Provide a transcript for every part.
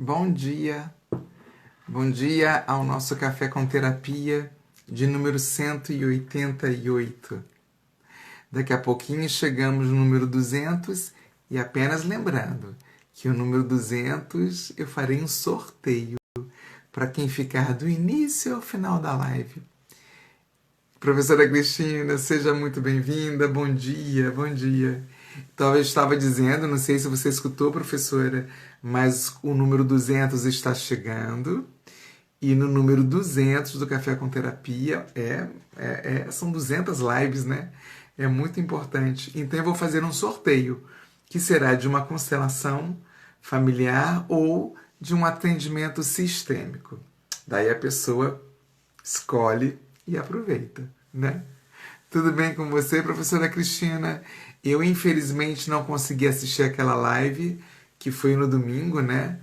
Bom dia, bom dia ao nosso Café com Terapia de número 188. Daqui a pouquinho chegamos no número 200 e apenas lembrando que o número 200 eu farei um sorteio para quem ficar do início ao final da live. Professora Cristina, seja muito bem-vinda, bom dia, bom dia. Então, eu estava dizendo, não sei se você escutou, professora, mas o número 200 está chegando. E no número 200 do Café com Terapia, são 200 lives, né? É muito importante. Então, eu vou fazer um sorteio, que será de uma constelação familiar ou de um atendimento sistêmico. Daí a pessoa escolhe e aproveita, né? Tudo bem com você, professora Cristina? Eu, infelizmente, não consegui assistir aquela live que foi no domingo, né?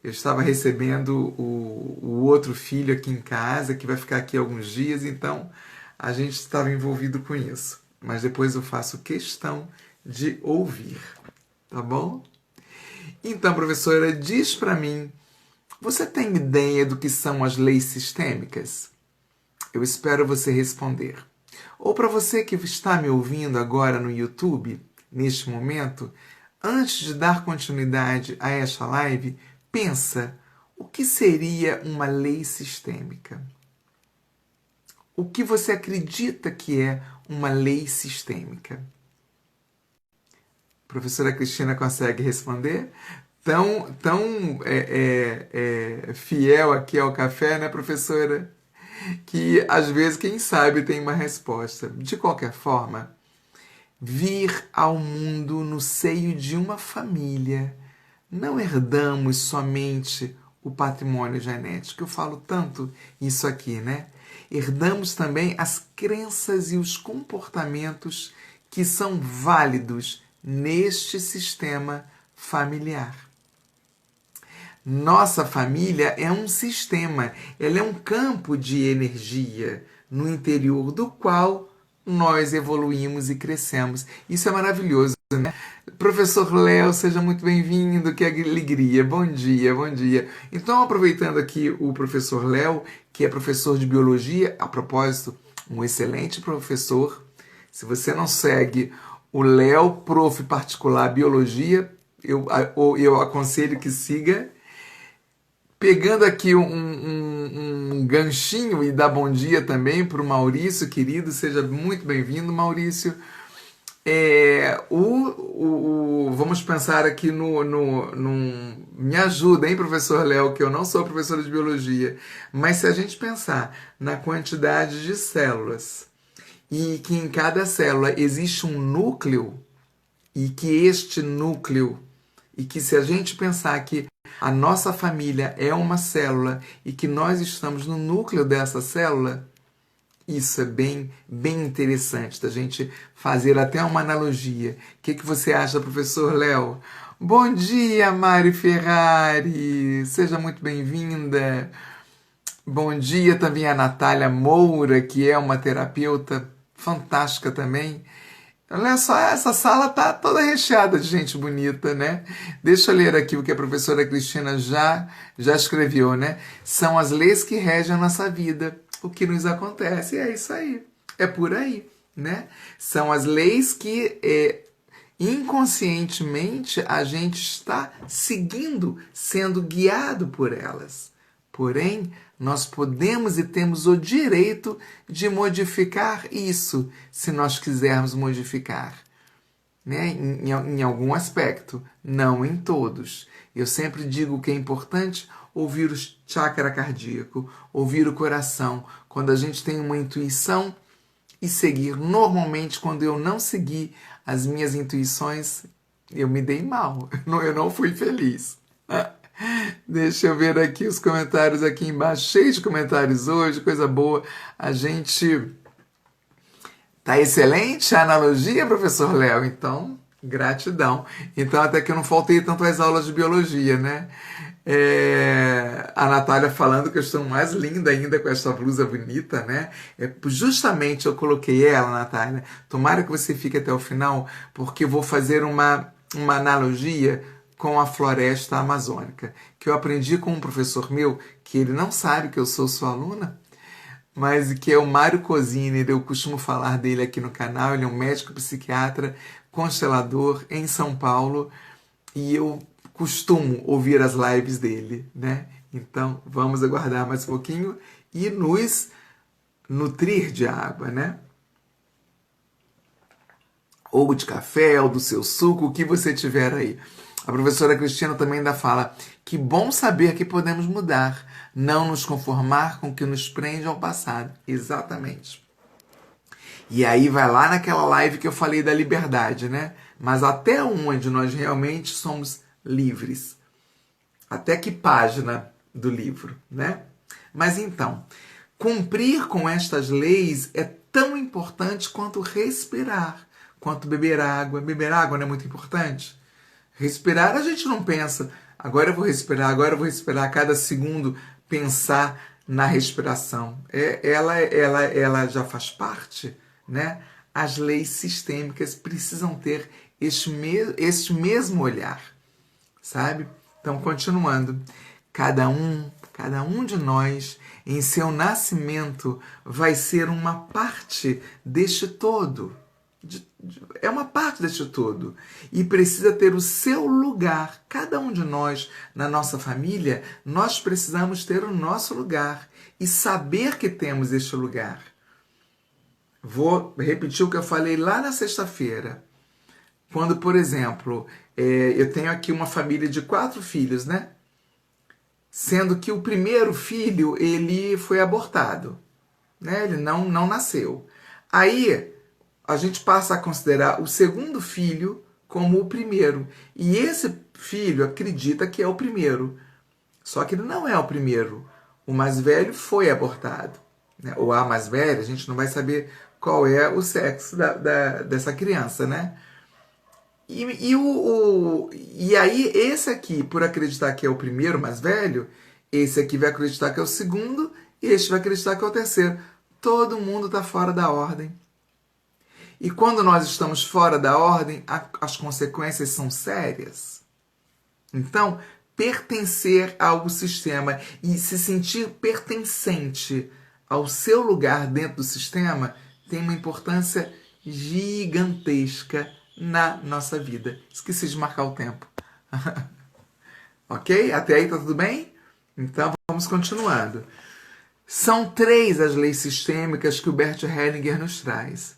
Eu estava recebendo o outro filho aqui em casa, que vai ficar aqui alguns dias, então a gente estava envolvido com isso. Mas depois eu faço questão de ouvir, tá bom? Então, professora, diz para mim, você tem ideia do que são as leis sistêmicas? Eu espero você responder. Ou para você que está me ouvindo agora no YouTube, neste momento, antes de dar continuidade a esta live, pensa, o que seria uma lei sistêmica? O que você acredita que é uma lei sistêmica? A professora Cristina consegue responder? Tão fiel aqui ao café, né, professora? Que às vezes, quem sabe, tem uma resposta. De qualquer forma, vir ao mundo no seio de uma família, não herdamos somente o patrimônio genético. Eu falo tanto isso aqui, né? Herdamos também as crenças e os comportamentos que são válidos neste sistema familiar. Nossa família é um sistema, ela é um campo de energia no interior do qual nós evoluímos e crescemos. Isso é maravilhoso, né? Professor Léo, seja muito bem-vindo, que alegria. Bom dia, bom dia. Então, aproveitando aqui o professor Léo, que é professor de biologia, a propósito, um excelente professor. Se você não segue o Léo, prof. particular biologia, eu aconselho que siga. Pegando aqui um ganchinho e dar bom dia também para o Maurício, querido, seja muito bem-vindo, Maurício. Vamos pensar aqui me ajuda, hein, professor Léo, que eu não sou professor de biologia, mas se a gente pensar na quantidade de células e que em cada célula existe um núcleo e que este núcleo, e que se a gente pensar que a nossa família é uma célula e que nós estamos no núcleo dessa célula, isso é bem interessante da gente fazer até uma analogia. O que você acha, professor Léo? Bom dia, Mari Ferrari! Seja muito bem-vinda. Bom dia também a Natália Moura, que é uma terapeuta fantástica também. Olha só, essa sala tá toda recheada de gente bonita, né? Deixa eu ler aqui o que a professora Cristina já escreveu, né? São as leis que regem a nossa vida, o que nos acontece. É isso aí, é por aí, né? São as leis que inconscientemente a gente está seguindo, sendo guiado por elas. Porém, nós podemos e temos o direito de modificar isso, se nós quisermos modificar, né? Em algum aspecto, não em todos. Eu sempre digo que é importante ouvir o chakra cardíaco, ouvir o coração, quando a gente tem uma intuição e seguir. Normalmente, quando eu não segui as minhas intuições, eu me dei mal, eu não fui feliz. Deixa eu ver aqui os comentários aqui embaixo, cheio de comentários hoje, coisa boa. A gente tá excelente a analogia, professor Léo, então gratidão. Então até que eu não faltei tanto às aulas de biologia, né? A Natália falando que eu estou mais linda ainda com essa blusa bonita, né? Justamente eu coloquei ela, Natália. Tomara que você fique até o final, porque eu vou fazer uma analogia com a floresta amazônica, que eu aprendi com um professor meu, que ele não sabe que eu sou sua aluna, mas que é o Mário Cosiner. Eu costumo falar dele aqui no canal. Ele é um médico psiquiatra, constelador em São Paulo, e eu costumo ouvir as lives dele, né? Então, vamos aguardar mais um pouquinho e nos nutrir de água, né? Ou de café, ou do seu suco, o que você tiver aí. A professora Cristina também ainda fala: que bom saber que podemos mudar, não nos conformar com o que nos prende ao passado. Exatamente. E aí vai lá naquela live que eu falei da liberdade, né? Mas até onde nós realmente somos livres? Até que página do livro, né? Mas então, cumprir com estas leis é tão importante quanto respirar, quanto beber água. Beber água não é muito importante? Respirar a gente não pensa, agora eu vou respirar, agora eu vou respirar, a cada segundo pensar na respiração. Ela já faz parte, né? As leis sistêmicas precisam ter este mesmo olhar, sabe? Então, continuando, cada um de nós, em seu nascimento, vai ser uma parte deste todo. É uma parte deste todo. E precisa ter o seu lugar. Cada um de nós, na nossa família, nós precisamos ter o nosso lugar. E saber que temos este lugar. Vou repetir o que eu falei lá na sexta-feira. Quando, por exemplo, eu tenho aqui uma família de 4 filhos, né? Sendo que o primeiro filho, ele foi abortado, né? Ele não nasceu. Aí, a gente passa a considerar o segundo filho como o primeiro. E esse filho acredita que é o primeiro. Só que ele não é o primeiro. O mais velho foi abortado, né? Ou a mais velha, a gente não vai saber qual é o sexo dessa criança, né? E aí, esse aqui, por acreditar que é o primeiro mais velho, esse aqui vai acreditar que é o segundo, e este vai acreditar que é o terceiro. Todo mundo está fora da ordem. E quando nós estamos fora da ordem, as consequências são sérias. Então, pertencer ao sistema e se sentir pertencente ao seu lugar dentro do sistema tem uma importância gigantesca na nossa vida. Esqueci de marcar o tempo. Ok? Até aí tá tudo bem? Então vamos continuando. São 3 as leis sistêmicas que o Bert Hellinger nos traz.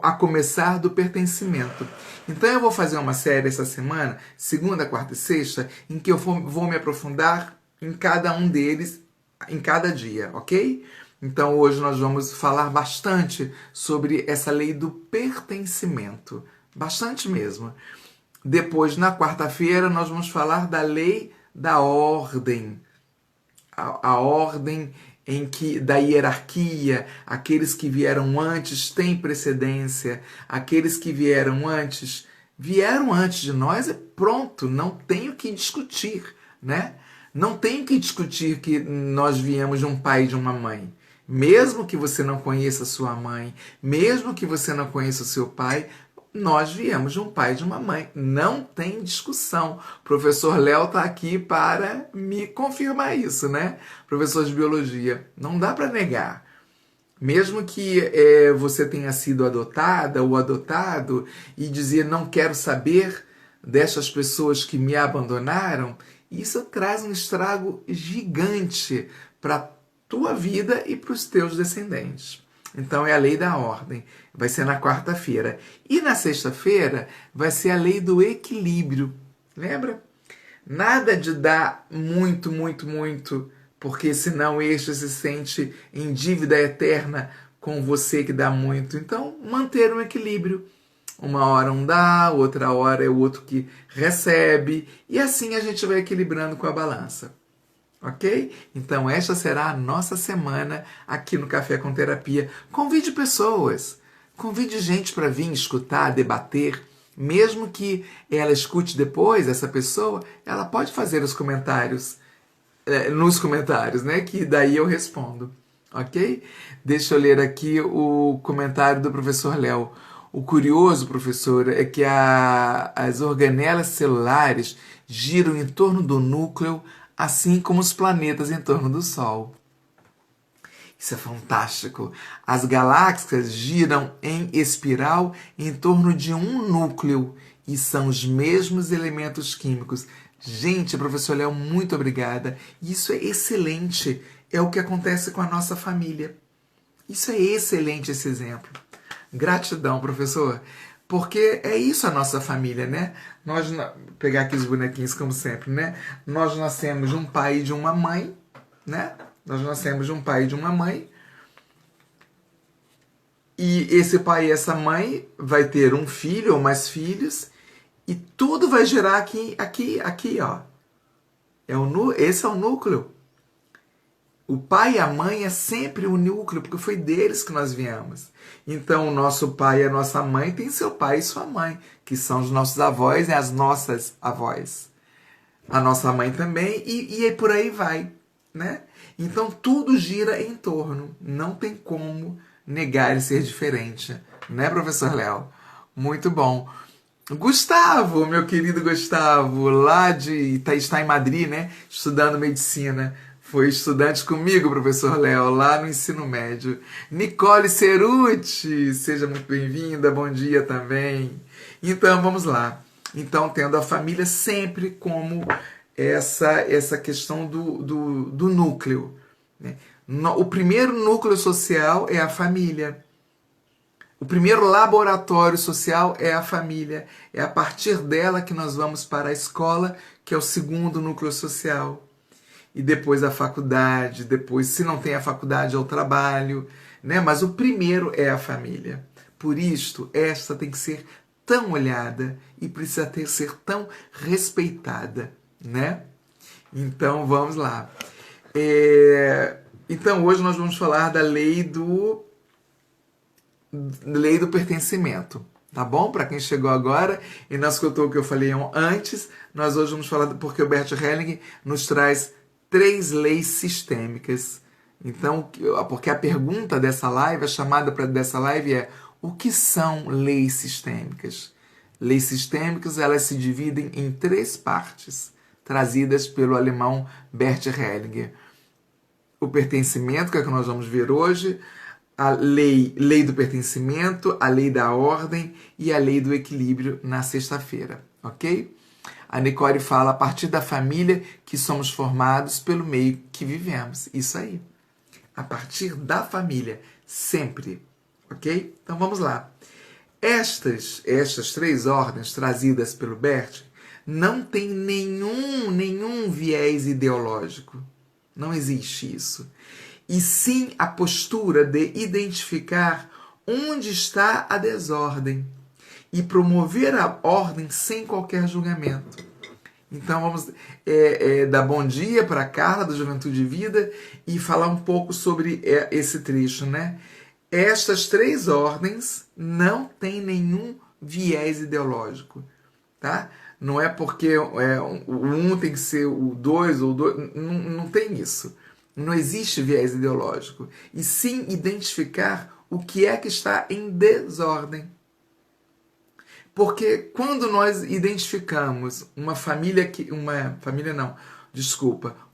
A começar do pertencimento. Então eu vou fazer uma série essa semana, segunda, quarta e sexta, em que eu vou me aprofundar em cada um deles, em cada dia, ok? Então hoje nós vamos falar bastante sobre essa lei do pertencimento. Bastante mesmo. Depois, na quarta-feira, nós vamos falar da lei da ordem. A ordem em que da hierarquia, aqueles que vieram antes têm precedência, aqueles que vieram antes de nós, é pronto, não tenho que discutir, né? Não tenho que discutir que nós viemos de um pai e de uma mãe. Mesmo que você não conheça sua mãe, mesmo que você não conheça o seu pai, nós viemos de um pai e de uma mãe. Não tem discussão. O professor Léo está aqui para me confirmar isso, né? Professor de biologia. Não dá para negar. Mesmo que você tenha sido adotada ou adotado e dizer não quero saber dessas pessoas que me abandonaram, isso traz um estrago gigante para a tua vida e para os teus descendentes. Então é a lei da ordem. Vai ser na quarta-feira. E na sexta-feira vai ser a lei do equilíbrio. Lembra? Nada de dar muito, muito, muito, porque senão este se sente em dívida eterna com você que dá muito. Então, manter um equilíbrio. Uma hora um dá, outra hora é o outro que recebe. E assim a gente vai equilibrando com a balança. Ok? Então esta será a nossa semana aqui no Café com Terapia. Convide pessoas, convide gente para vir escutar, debater. Mesmo que ela escute depois, essa pessoa, ela pode fazer os comentários, nos comentários, né? Que daí eu respondo. Ok? Deixa eu ler aqui o comentário do professor Léo. O curioso, professora, é que as organelas celulares giram em torno do núcleo, assim como os planetas em torno do Sol. Isso é fantástico. As galáxias giram em espiral em torno de um núcleo e são os mesmos elementos químicos. Gente, professor Léo, muito obrigada. Isso é excelente. É o que acontece com a nossa família. Isso é excelente, esse exemplo. Gratidão, professor. Porque é isso a nossa família, né? Pegar aqui os bonequinhos como sempre, né? Nós nascemos de um pai e de uma mãe, né? Nós nascemos de um pai e de uma mãe. E esse pai e essa mãe vai ter um filho ou mais filhos. E tudo vai girar aqui, ó. Esse é o núcleo. O pai e a mãe é sempre o núcleo, porque foi deles que nós viemos. Então, o nosso pai e a nossa mãe tem seu pai e sua mãe, que são os nossos avós e as nossas avós. A nossa mãe também, e por aí vai, né? Então, tudo gira em torno. Não tem como negar e ser diferente. Né, professor Léo? Muito bom. Gustavo, meu querido Gustavo, está em Madrid, né? Estudando medicina. Foi estudante comigo, professor Léo, lá no ensino médio. Nicole Ceruti, seja muito bem-vinda, bom dia também. Então, vamos lá. Então, tendo a família sempre como essa questão do núcleo. Né? O primeiro núcleo social é a família. O primeiro laboratório social é a família. É a partir dela que nós vamos para a escola, que é o segundo núcleo social. E depois a faculdade, depois, se não tem a faculdade, é o trabalho, né? Mas o primeiro é a família. Por isto, esta tem que ser tão olhada e precisa ser tão respeitada, né? Então, vamos lá. Então, hoje nós vamos falar da lei do pertencimento, tá bom? Para quem chegou agora e não escutou o que eu falei antes, nós hoje vamos falar porque o Bert Helling nos traz 3 leis sistêmicas. Então, porque a pergunta dessa live, a chamada dessa live é: o que são leis sistêmicas? Leis sistêmicas, elas se dividem em 3 partes, trazidas pelo alemão Bert Hellinger. O pertencimento, que é o que nós vamos ver hoje, a lei do pertencimento, a lei da ordem e a lei do equilíbrio na sexta-feira, ok? A Nicole fala: a partir da família que somos formados pelo meio que vivemos. Isso aí. A partir da família, sempre. Ok? Então vamos lá. Estas 3 ordens trazidas pelo Bert não tem nenhum viés ideológico. Não existe isso. E sim a postura de identificar onde está a desordem e promover a ordem sem qualquer julgamento. Então vamos dar bom dia para a Carla, do Juventude e Vida, e falar um pouco sobre esse trecho, né? Estas 3 ordens não têm nenhum viés ideológico, tá? Não é porque o 1 tem que ser o 2 ou o 2, não tem isso. Não existe viés ideológico. E sim identificar o que é que está em desordem. Porque quando nós identificamos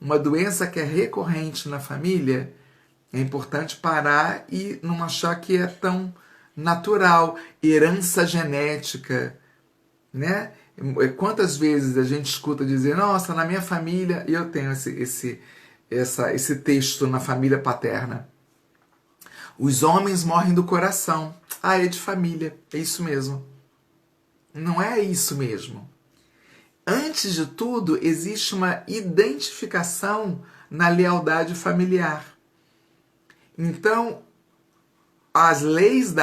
uma doença que é recorrente na família, é importante parar e não achar que é tão natural, herança genética, né? Quantas vezes a gente escuta dizer: nossa, na minha família, e eu tenho esse texto na família paterna. Os homens morrem do coração. Ah, é de família. É isso mesmo. Não é isso mesmo. Antes de tudo, existe uma identificação na lealdade familiar. Então, as leis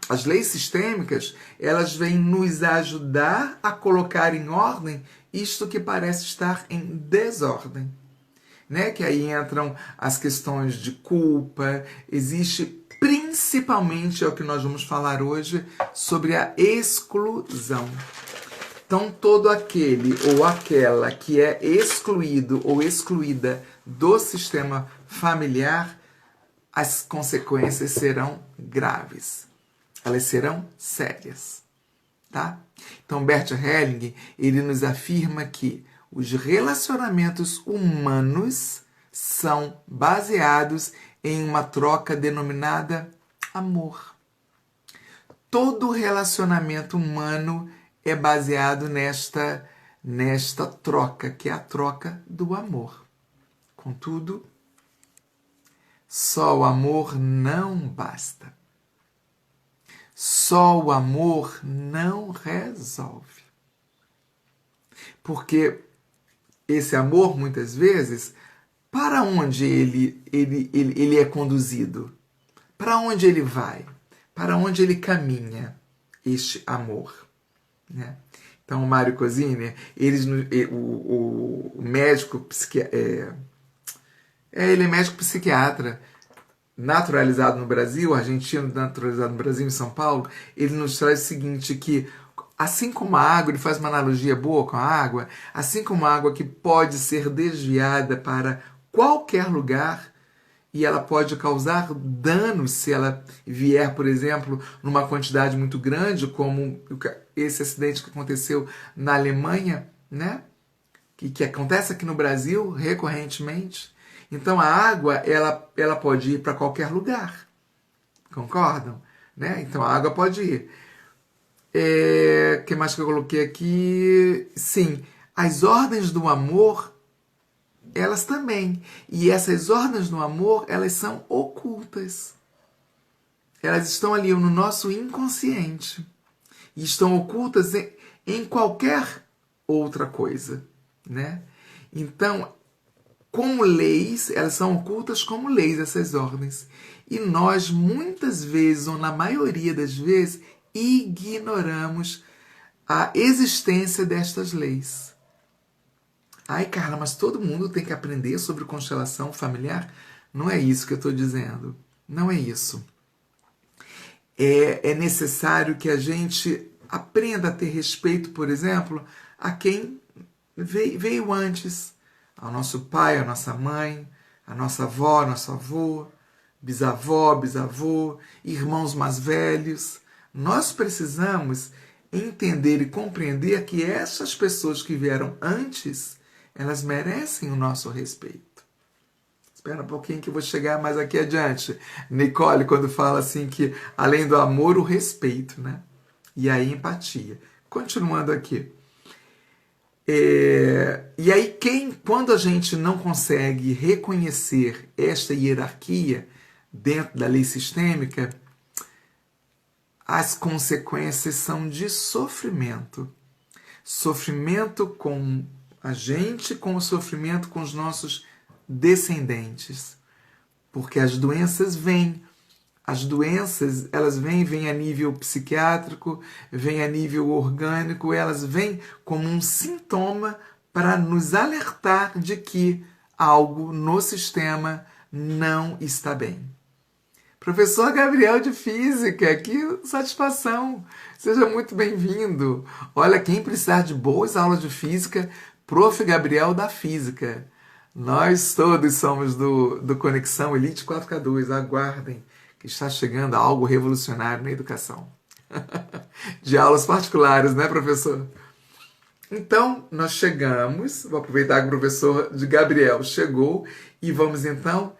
as leis sistêmicas, elas vêm nos ajudar a colocar em ordem isto que parece estar em desordem. Né? Que aí entram as questões de culpa, existe principalmente, é o que nós vamos falar hoje, sobre a exclusão. Então, todo aquele ou aquela que é excluído ou excluída do sistema familiar, as consequências serão graves. elas serão sérias, tá? Então, Bert Helling, ele nos afirma que os relacionamentos humanos são baseados em uma troca denominada amor. Todo relacionamento humano é baseado nesta troca, que é a troca do amor. Contudo, só o amor não basta. Só o amor não resolve. Porque esse amor, muitas vezes, para onde ele é conduzido? Para onde ele vai? Para onde ele caminha, este amor? Né? Então, o Mário Cosiner, o médico ele é médico psiquiatra, naturalizado no Brasil, argentino naturalizado no Brasil, em São Paulo. Ele nos traz o seguinte, que assim como a água, ele faz uma analogia boa com a água, assim como a água que pode ser desviada para qualquer lugar, e ela pode causar danos se ela vier, por exemplo, numa quantidade muito grande, como esse acidente que aconteceu na Alemanha, né? que acontece aqui no Brasil recorrentemente. Então a água ela pode ir para qualquer lugar. Concordam? Né? Então a água pode ir. O que mais que eu coloquei aqui? Sim, as ordens do amor, elas também. E essas ordens do amor, elas são ocultas. Elas estão ali no nosso inconsciente. E estão ocultas em qualquer outra coisa. Né? Então, como leis, elas são ocultas como leis, essas ordens. E nós, muitas vezes, ou na maioria das vezes, ignoramos a existência destas leis. Ai, Carla, mas todo mundo tem que aprender sobre constelação familiar? Não é isso que eu estou dizendo. Não é isso. É necessário que a gente aprenda a ter respeito, por exemplo, a quem veio antes. Ao nosso pai, à nossa mãe, à nossa avó, nosso avô, bisavó, bisavô, irmãos mais velhos. Nós precisamos entender e compreender que essas pessoas que vieram antes, elas merecem o nosso respeito. Espera um pouquinho que eu vou chegar mais aqui adiante. Nicole, quando fala assim que além do amor, o respeito, né? E aí empatia. Continuando aqui. E aí, quando a gente não consegue reconhecer esta hierarquia dentro da lei sistêmica, as consequências são de sofrimento. Sofrimento com a gente, com o sofrimento com os nossos descendentes. Porque as doenças vêm. As doenças, elas vêm a nível psiquiátrico, vêm a nível orgânico, elas vêm como um sintoma para nos alertar de que algo no sistema não está bem. Professor Gabriel de Física, que satisfação! Seja muito bem-vindo! Olha, quem precisar de boas aulas de Física, Prof. Gabriel da Física. Nós todos somos do Conexão Elite 4K2, aguardem. Está chegando algo revolucionário na educação. De aulas particulares, né, professor? Então, nós chegamos, vou aproveitar que o professor de Gabriel chegou e vamos então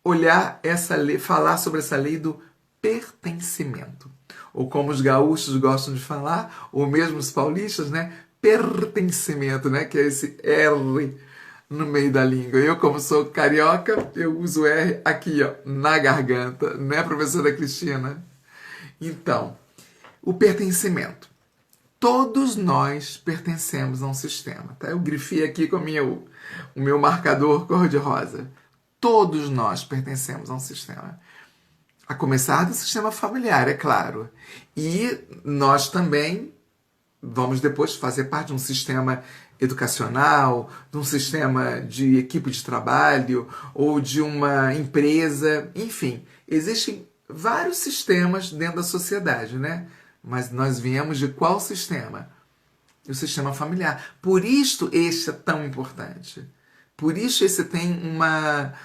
olhar essa lei, falar sobre essa lei do pertencimento. Ou como os gaúchos gostam de falar, ou mesmo os paulistas, né? Pertencimento, né? Que é esse R no meio da língua. Eu, como sou carioca, eu uso R aqui, ó, na garganta, né, professora Cristina? Então, o pertencimento. Todos nós pertencemos a um sistema. Tá? Eu grifei aqui com o meu marcador cor-de-rosa. Todos nós pertencemos a um sistema. A começar do sistema familiar, é claro. E nós também vamos depois fazer parte de um sistema educacional, de um sistema de equipe de trabalho ou de uma empresa, enfim, existem vários sistemas dentro da sociedade, né? Mas nós viemos de qual sistema? O sistema familiar. Por isto este é tão importante. Por isso esse tem uma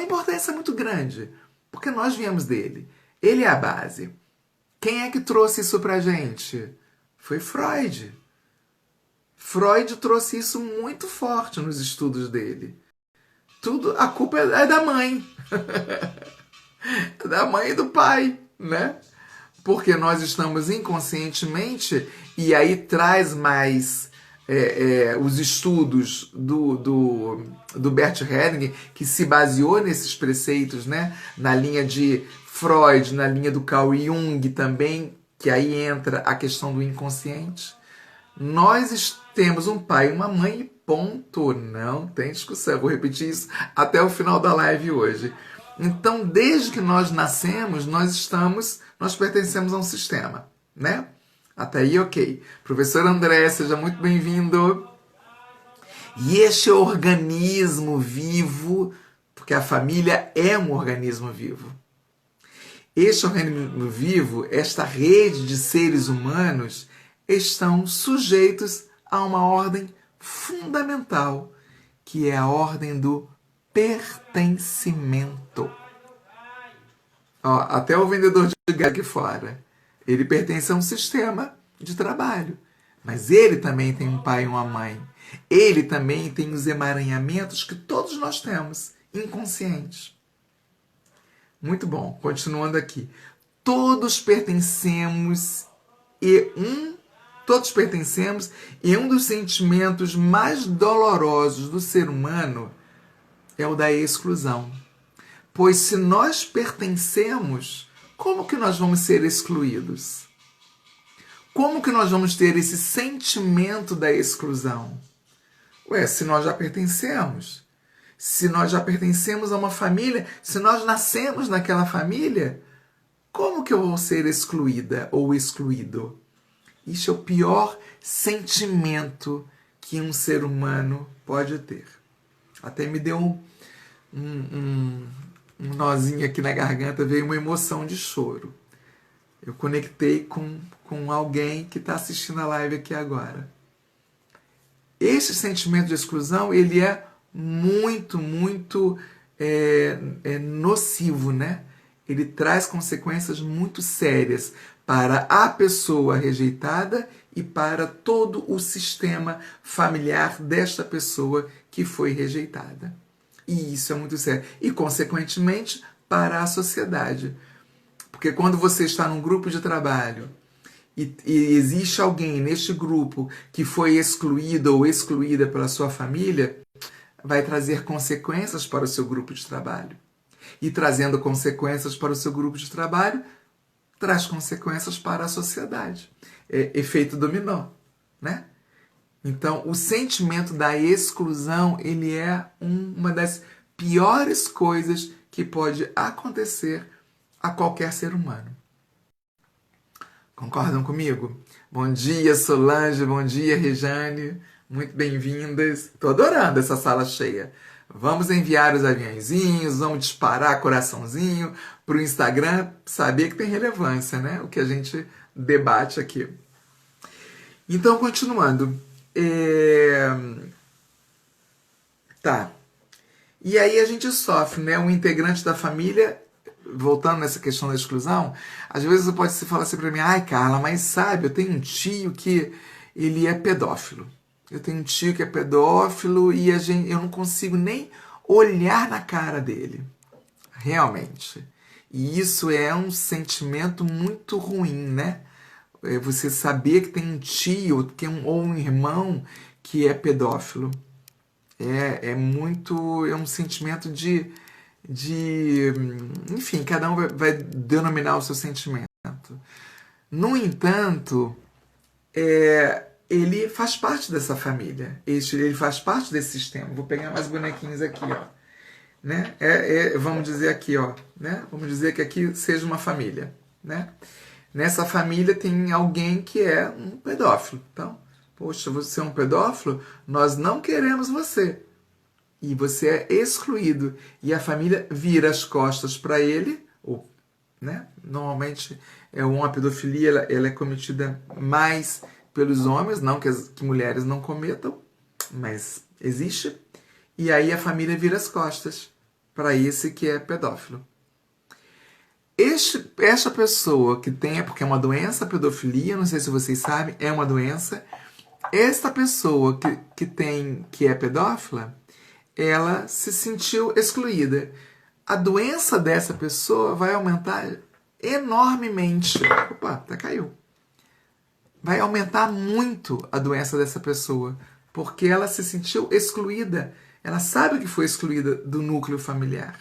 importância muito grande, porque nós viemos dele. Ele é a base. Quem é que trouxe isso pra gente? Foi Freud. Freud trouxe isso muito forte nos estudos dele. Tudo, a culpa é da mãe. Da mãe e do pai, né? Porque nós estamos inconscientemente, e aí traz mais os estudos do Bert Hellinger, que se baseou nesses preceitos, né? Na linha de Freud, na linha do Carl Jung também, que aí entra a questão do inconsciente. Nós temos um pai e uma mãe, ponto. Não tem discussão. Eu vou repetir isso até o final da live hoje. Então, desde que nós nascemos, nós pertencemos a um sistema, né? Até aí, ok. Professor André, seja muito bem-vindo. E este organismo vivo, porque a família é um organismo vivo. Este organismo vivo, esta rede de seres humanos, estão sujeitos a uma ordem fundamental, que é a ordem do pertencimento. Ó, até o vendedor de gado aqui fora, ele pertence a um sistema de trabalho, mas ele também tem um pai e uma mãe. Ele também tem os emaranhamentos que todos nós temos, inconscientes. Muito bom, continuando aqui. Todos pertencemos e um dos sentimentos mais dolorosos do ser humano é o da exclusão. Pois se nós pertencemos, como que nós vamos ser excluídos? Como que nós vamos ter esse sentimento da exclusão? Ué, se nós já pertencemos, se nós já pertencemos a uma família, se nós nascemos naquela família, como que eu vou ser excluída ou excluído? Isso é o pior sentimento que um ser humano pode ter. Até me deu um nozinho aqui na garganta, veio uma emoção de choro. Eu conectei com alguém que está assistindo a live aqui agora. Esse sentimento de exclusão, ele é muito nocivo, né? Ele traz consequências muito sérias para a pessoa rejeitada e para todo o sistema familiar desta pessoa que foi rejeitada. E isso é muito sério. E, consequentemente, para a sociedade. Porque quando você está num grupo de trabalho e existe alguém neste grupo que foi excluído ou excluída pela sua família, vai trazer consequências para o seu grupo de trabalho. E trazendo consequências para o seu grupo de trabalho, traz consequências para a sociedade. É efeito dominó, né? Então, o sentimento da exclusão, ele é uma das piores coisas que pode acontecer a qualquer ser humano. Concordam comigo? Bom dia, Solange, bom dia, Rejane, muito bem-vindas. Estou adorando essa sala cheia. Vamos enviar os aviãozinhos, vamos disparar coraçãozinho para o Instagram, saber que tem relevância, né? O que a gente debate aqui. Então, continuando. Tá. E aí a gente sofre, né? Um integrante da família, voltando nessa questão da exclusão, às vezes você pode falar assim para mim, ai, Carla, mas sabe, eu tenho um tio que ele é pedófilo. Eu tenho um tio que é pedófilo e eu não consigo nem olhar na cara dele. Realmente. E isso é um sentimento muito ruim, né? Você saber que tem um tio ou um irmão que é pedófilo. É um sentimento enfim, cada um vai denominar o seu sentimento. No entanto, ele faz parte dessa família. Ele faz parte desse sistema. Vou pegar mais bonequinhos aqui, ó. Né? Vamos dizer aqui, ó. Né? Vamos dizer que aqui seja uma família. Né? Nessa família tem alguém que é um pedófilo. Então, poxa, você é um pedófilo? Nós não queremos você. E você é excluído. E a família vira as costas para ele. Né? Normalmente, uma pedofilia ela é cometida mais pelos homens, não que mulheres não cometam, mas existe. E aí a família vira as costas para esse que é pedófilo. Esta pessoa que tem, porque é uma doença, a pedofilia, não sei se vocês sabem, é uma doença. Esta pessoa que é pedófila, ela se sentiu excluída. A doença dessa pessoa vai aumentar enormemente. Opa, até caiu. Vai aumentar muito a doença dessa pessoa, porque ela se sentiu excluída. Ela sabe que foi excluída do núcleo familiar.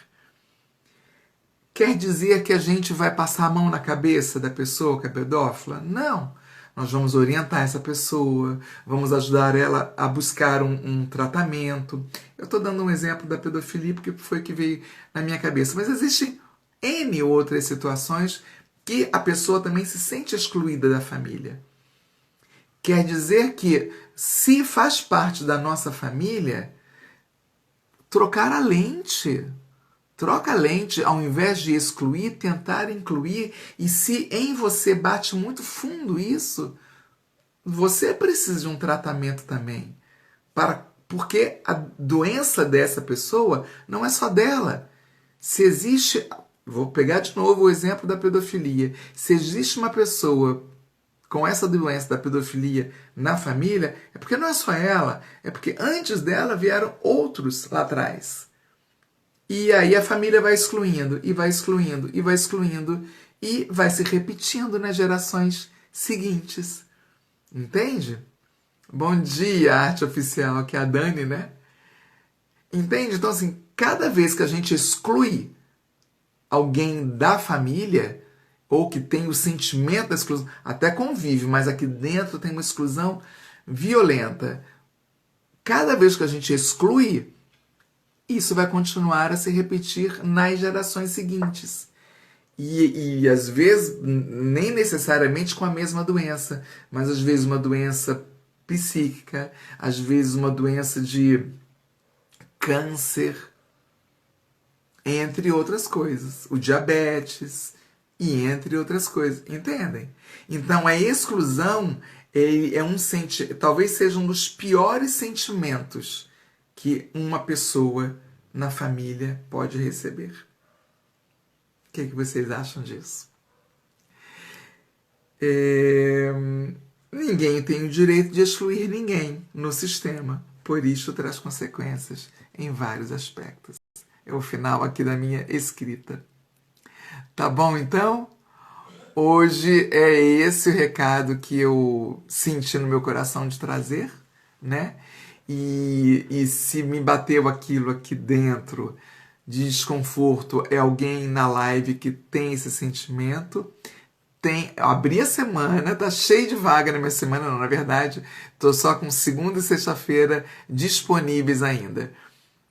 Quer dizer que a gente vai passar a mão na cabeça da pessoa que é pedófila? Não. Nós vamos orientar essa pessoa, vamos ajudar ela a buscar um tratamento. Eu estou dando um exemplo da pedofilia porque foi que veio na minha cabeça. Mas existem N outras situações que a pessoa também se sente excluída da família. Quer dizer que, se faz parte da nossa família, trocar a lente. Troca a lente, ao invés de excluir, tentar incluir. E se em você bate muito fundo isso, você precisa de um tratamento também. Porque a doença dessa pessoa não é só dela. Se existe... Vou pegar de novo o exemplo da pedofilia. Se existe uma pessoa com essa doença da pedofilia na família, é porque não é só ela. É porque antes dela vieram outros lá atrás. E aí a família vai excluindo, e vai excluindo, e vai excluindo, e vai se repetindo nas gerações seguintes. Entende? Bom dia, arte oficial, aqui é a Dani, né? Entende? Então, assim, cada vez que a gente exclui alguém da família, ou que tem o sentimento da exclusão, até convive, mas aqui dentro tem uma exclusão violenta. Cada vez que a gente exclui, isso vai continuar a se repetir nas gerações seguintes. E às vezes, nem necessariamente com a mesma doença, mas às vezes uma doença psíquica, às vezes uma doença de câncer, entre outras coisas. O diabetes, e entre outras coisas. Entendem? Então, a exclusão talvez seja um dos piores sentimentos que uma pessoa na família pode receber. O que vocês acham disso? Ninguém tem o direito de excluir ninguém no sistema, por isso traz consequências em vários aspectos. É o final aqui da minha escrita. Tá bom, então? Hoje é esse o recado que eu senti no meu coração de trazer, né? E se me bateu aquilo aqui dentro de desconforto, é alguém na live que tem esse sentimento. Abri a semana, tá cheio de vaga na minha semana, não, na verdade, tô só com segunda e sexta-feira disponíveis ainda.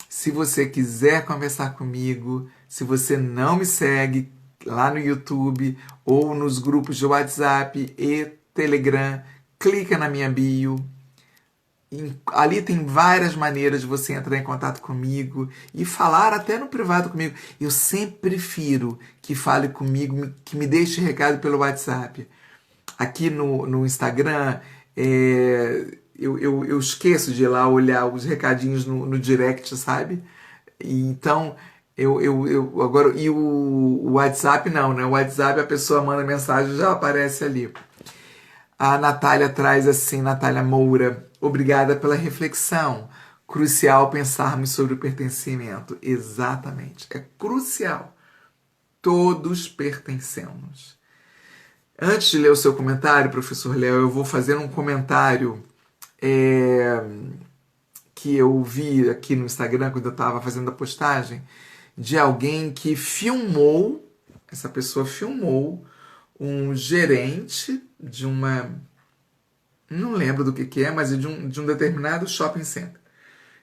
Se você quiser conversar comigo, se você não me segue lá no YouTube ou nos grupos de WhatsApp e Telegram, clica na minha bio. Ali tem várias maneiras de você entrar em contato comigo e falar até no privado comigo. Eu sempre prefiro que fale comigo, que me deixe recado pelo WhatsApp. Aqui no Instagram, eu esqueço de ir lá olhar os recadinhos no direct, sabe? Então, agora, e o WhatsApp não, né? O WhatsApp a pessoa manda mensagem e já aparece ali. A Natália traz assim, Natália Moura, obrigada pela reflexão. Crucial pensarmos sobre o pertencimento. Exatamente, é crucial. Todos pertencemos. Antes de ler o seu comentário, professor Léo, eu vou fazer um comentário que eu vi aqui no Instagram, quando eu estava fazendo a postagem, de alguém que filmou, essa pessoa filmou um gerente de uma... não lembro do que é, mas de um determinado shopping center.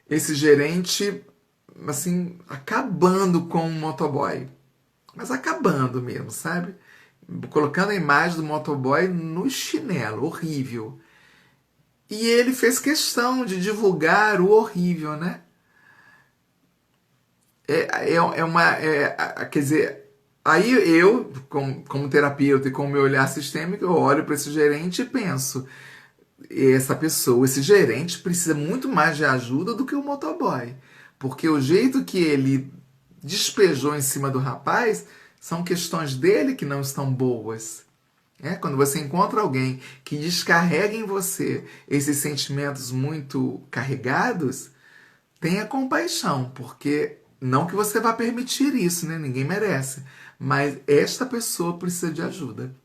Esse gerente, assim, acabando com o motoboy. Mas acabando mesmo, sabe? Colocando a imagem do motoboy no chinelo, horrível. E ele fez questão de divulgar o horrível, né? Quer dizer, aí eu, como terapeuta e com o meu olhar sistêmico, eu olho para esse gerente e penso, essa pessoa, esse gerente precisa muito mais de ajuda do que o motoboy. Porque o jeito que ele despejou em cima do rapaz, São questões dele que não estão boas. Quando você encontra alguém que descarrega em você esses sentimentos muito carregados, tenha compaixão, porque não que você vá permitir isso, né? Ninguém merece. Mas esta pessoa precisa de ajuda.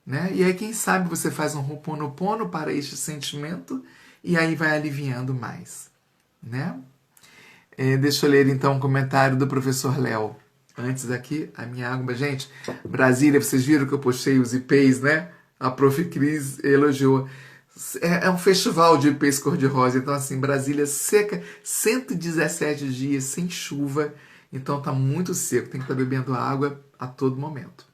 E aí, quem sabe você faz um Ho'oponopono para este sentimento e aí vai aliviando mais. Deixa eu ler então um comentário do professor Léo. Antes aqui, a minha água. Gente, Brasília, vocês viram que eu postei os IPs, né? A Prof. Cris elogiou. É um festival de IPs cor-de-rosa. Então, assim, Brasília seca, 117 dias sem chuva. Então, tá muito seco. Tem que estar bebendo água a todo momento.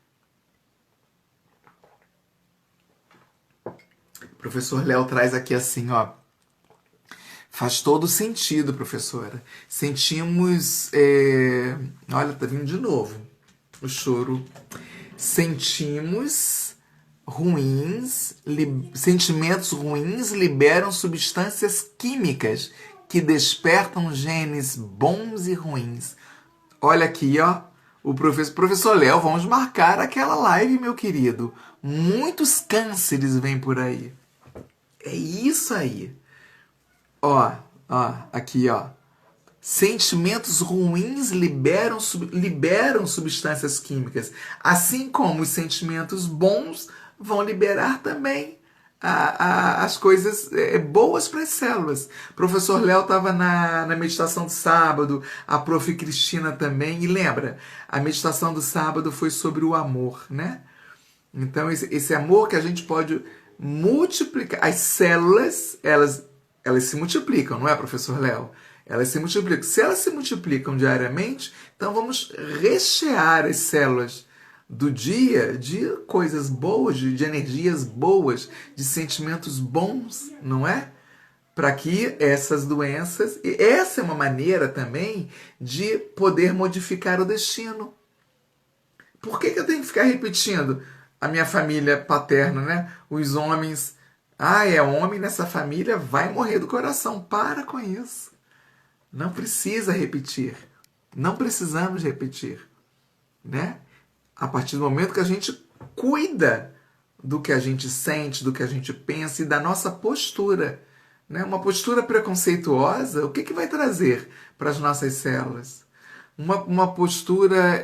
O professor Léo traz aqui assim, ó. Faz todo sentido, professora. Sentimos... Olha, tá vindo de novo o choro. Sentimentos ruins liberam substâncias químicas que despertam genes bons e ruins. Olha aqui, ó. O professor Léo, vamos marcar aquela live, meu querido. Muitos cânceres vêm por aí. É isso aí. Ó, aqui, ó. Sentimentos ruins liberam substâncias químicas, assim como os sentimentos bons vão liberar também as coisas boas para as células. O professor Léo estava na meditação do sábado, a prof. Cristina também, e lembra, a meditação do sábado foi sobre o amor, né? Então, esse amor que a gente pode multiplicar. As células, elas se multiplicam, não é, professor Léo? Elas se multiplicam. Se elas se multiplicam diariamente, então vamos rechear as células do dia de coisas boas, de energias boas, de sentimentos bons, não é? Para que essas doenças... E essa é uma maneira também de poder modificar o destino. Por que eu tenho que ficar repetindo a minha família paterna, né? Os homens... é homem nessa família, vai morrer do coração. Para com isso. Não precisa repetir. Não precisamos repetir. A partir do momento que a gente cuida do que a gente sente, do que a gente pensa e da nossa postura. Uma postura preconceituosa, o que vai trazer para as nossas células? Uma postura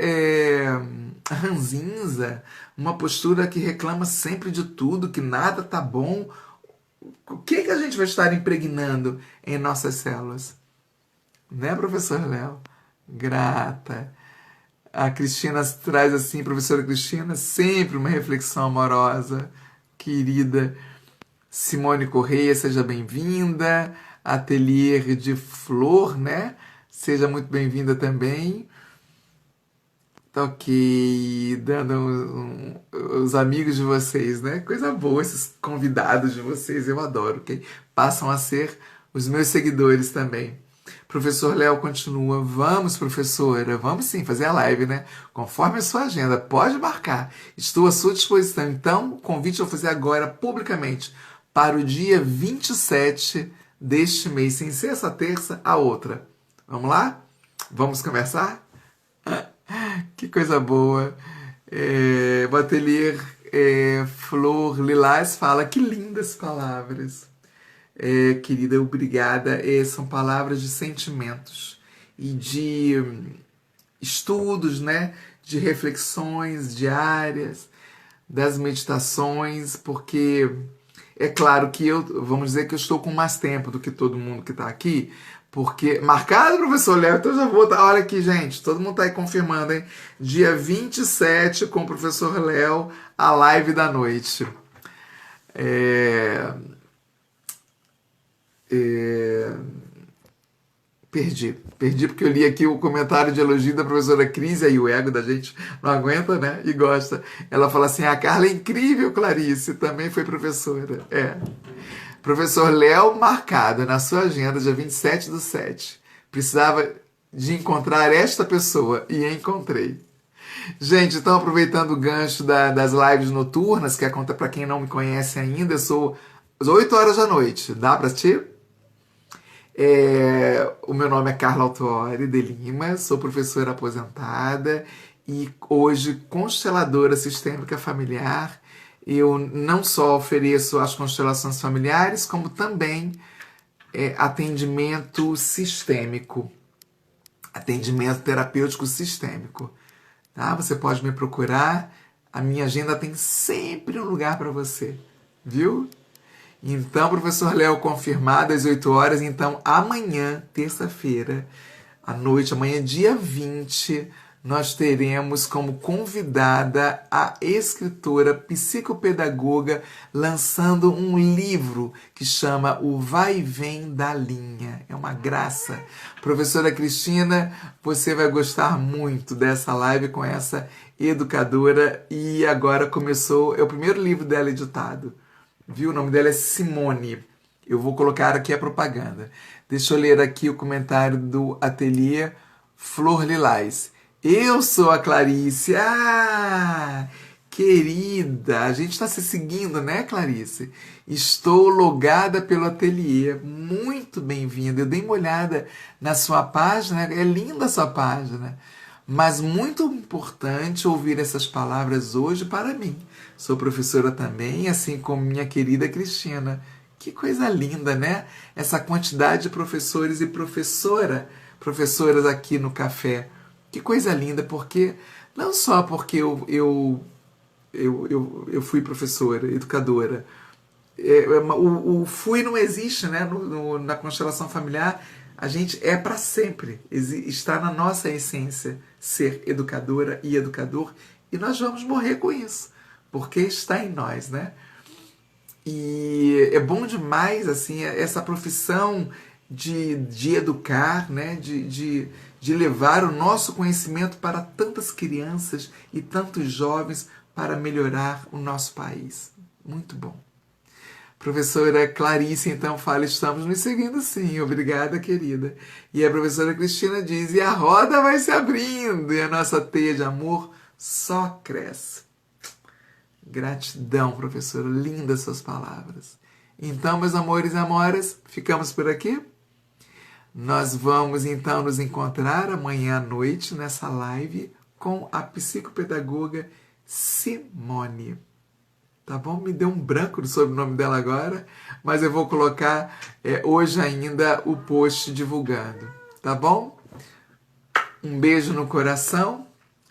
ranzinza, uma postura que reclama sempre de tudo, que nada tá bom. O que a gente vai estar impregnando em nossas células? Professor Léo? Grata. A Cristina traz assim, professora Cristina, sempre uma reflexão amorosa, querida. Simone Correia, seja bem-vinda. Atelier de Flor, né? Seja muito bem-vinda também. Tá ok, dando os amigos de vocês, né? Coisa boa, esses convidados de vocês, eu adoro, ok? Passam a ser os meus seguidores também. Professor Léo continua, vamos, professora, vamos sim fazer a live, né? Conforme a sua agenda, pode marcar, estou à sua disposição. Então, o convite eu vou fazer agora, publicamente, para o dia 27 deste mês, sem ser essa terça, a outra. Vamos lá? Vamos conversar? Que coisa boa. O Atelier Flor Lilás fala, que lindas palavras. Querida, obrigada. São palavras de sentimentos e de estudos, né? De reflexões diárias, das meditações, porque é claro que vamos dizer que eu estou com mais tempo do que todo mundo que está aqui, porque, marcado, professor Léo, então já vou, olha aqui, gente, todo mundo está aí confirmando, hein? Dia 27 com o professor Léo, a live da noite. Perdi porque eu li aqui o comentário de elogio da professora Cris, aí o ego da gente não aguenta, né? E gosta. Ela fala assim, a Carla é incrível, Clarice, também foi professora. Professor Léo, marcado na sua agenda, dia 27/7. Precisava de encontrar esta pessoa e encontrei. Gente, então aproveitando o gancho das lives noturnas, que conta para quem não me conhece ainda, eu sou às 8 horas da noite. Dá para assistir? O meu nome é Carla Autuori de Lima, sou professora aposentada e hoje consteladora sistêmica familiar. Eu não só ofereço as constelações familiares, como também atendimento sistêmico, atendimento terapêutico sistêmico. Tá? Você pode me procurar, a minha agenda tem sempre um lugar para você, viu? Então, professor Léo confirmado às 8 horas. Então, amanhã, terça-feira, à noite, amanhã, dia 20, nós teremos como convidada a escritora psicopedagoga lançando um livro que chama O Vai e Vem da Linha. É uma graça. Professora Cristina, você vai gostar muito dessa live com essa educadora. E agora começou, é o primeiro livro dela editado. Viu? O nome dela é Simone. Eu vou colocar aqui a propaganda. Deixa eu ler aqui o comentário do Ateliê Flor Lilás. Eu sou a Clarice. Ah, querida, a gente está se seguindo, né, Clarice? Estou logada pelo Ateliê. Muito bem-vinda. Eu dei uma olhada na sua página. É linda a sua página. Mas muito importante ouvir essas palavras hoje para mim. Sou professora também, assim como minha querida Cristina. Que coisa linda, né? Essa quantidade de professores e professoras aqui no café. Que coisa linda, porque não só porque eu fui professora, educadora. O fui não existe, né? Na constelação familiar, a gente é para sempre. Está na nossa essência ser educadora e educador, e nós vamos morrer com isso, porque está em nós, né? E é bom demais assim essa profissão de educar, né? de levar o nosso conhecimento para tantas crianças e tantos jovens para melhorar o nosso país. Muito bom. Professora Clarice, então, fala, estamos nos seguindo sim. Obrigada, querida. E a professora Cristina diz, e a roda vai se abrindo, e a nossa teia de amor só cresce. Gratidão, professora. Lindas suas palavras. Então, meus amores e amoras, ficamos por aqui? Nós vamos, então, nos encontrar amanhã à noite nessa live com a psicopedagoga Simone. Tá bom? Me deu um branco do sobrenome dela agora, mas eu vou colocar hoje ainda o post divulgando. Tá bom? Um beijo no coração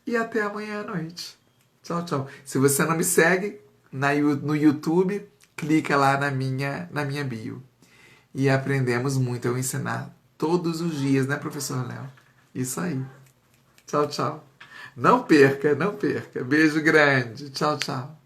e até amanhã à noite. Tchau, tchau. Se você não me segue no YouTube, clica lá na minha bio. E aprendemos muito. Eu ensinar todos os dias, né, professor Léo? Isso aí. Tchau, tchau. Não perca, não perca. Beijo grande. Tchau, tchau.